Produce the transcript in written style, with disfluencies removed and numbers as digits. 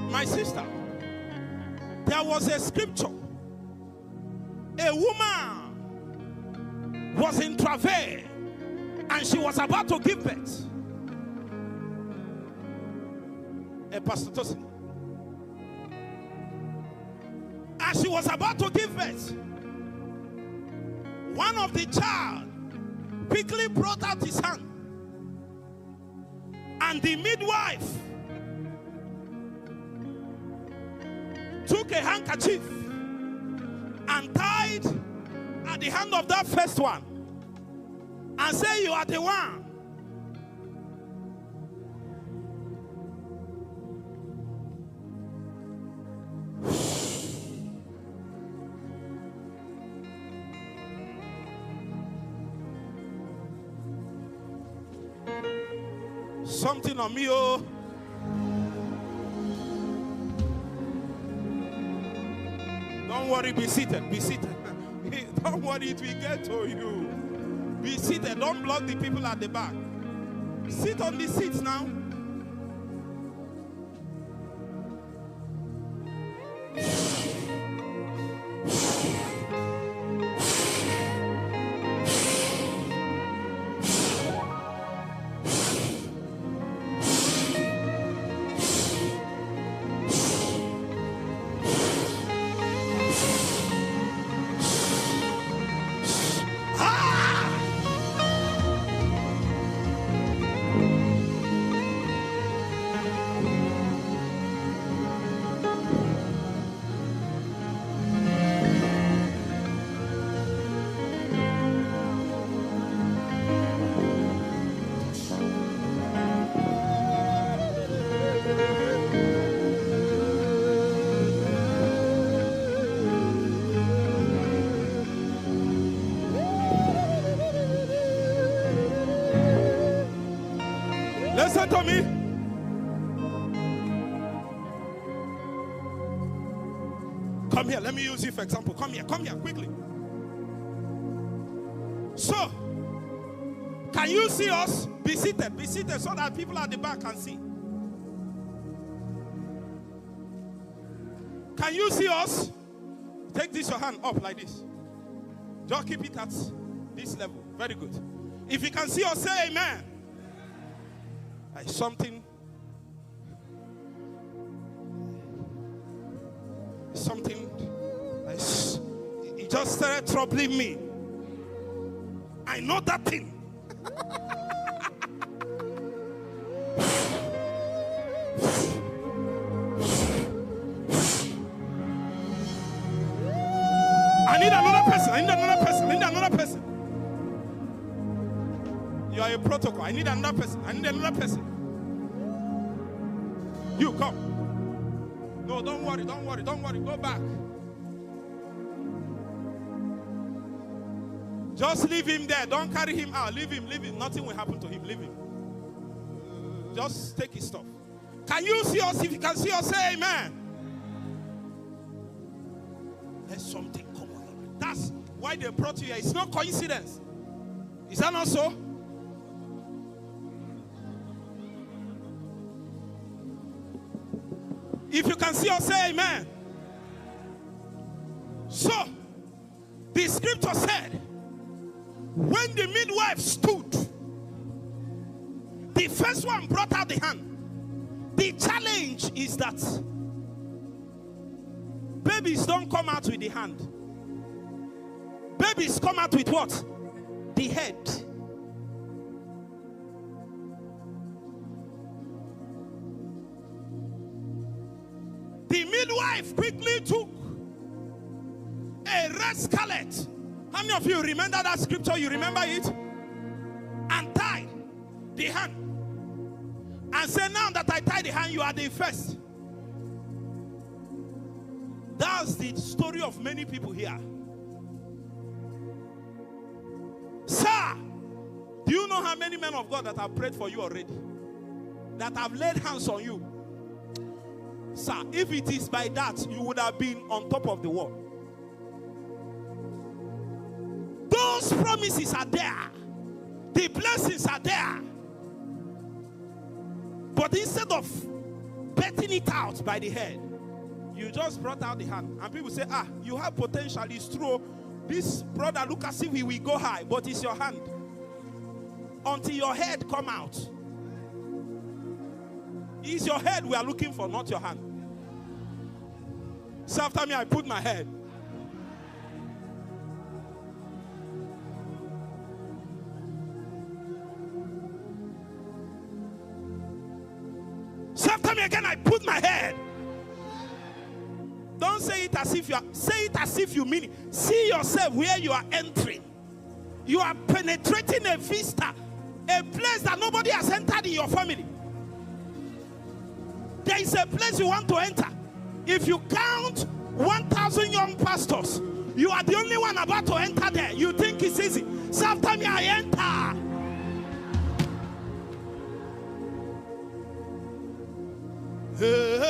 My sister, there was a scripture. A woman was in travail and she was about to give birth. A pastor Tosin. As she was about to give birth, one of the child quickly brought out his hand, and the midwife took a handkerchief and tied at the hand of that first one and said, "You are the one." Something on me, oh. Don't worry, be seated, be seated. Don't worry, it will get to you. Be seated, don't block the people at the back. Sit on the seats now. Listen to me. Come here, let me use you for example. Come here quickly. So, can you see us? Be seated so that people at the back can see. Can you see us? Take this your hand up like this. Just keep it at this level. Very good. If you can see us, say amen. Like something like it just started troubling me. I know that thing. I need another person. You are a protocol. I need another person. You come. No, don't worry. Go back. Just leave him there. Don't carry him out. Leave him. Nothing will happen to him. Leave him. Just take his stuff. Can you see us? If you can see us, say amen. Let something come on. That's why they brought you here. It's not coincidence. Is that not so? If you can see us, say amen. So, the scripture said, when the midwife stood, the first one brought out the hand. The challenge is that babies don't come out with the hand. Babies come out with what? The head. The midwife quickly took a red scarlet. How many of you remember that scripture? You remember it? And tied the hand. And said, now that I tied the hand, you are the first. That's the story of many people here. Sir, do you know how many men of God that have prayed for you already? That have laid hands on you? Sir, if it is by that, you would have been on top of the wall. Those promises are there. The blessings are there. But instead of betting it out by the head. You just brought out the hand. And people say, you have potential. It's true. This brother look as if he will go high, but it's your hand. Until your head come out. It's your head we are looking for, not your hand. So after me, I put my head. So after me again, I put my head. Don't say it as if you are, say it as if you mean it. See yourself where you are entering. You are penetrating a vista, a place that nobody has entered in your family. There is a place you want to enter. If you count 1,000 young pastors, you are the only one about to enter there. You think it's easy. So after me, I enter. Hey.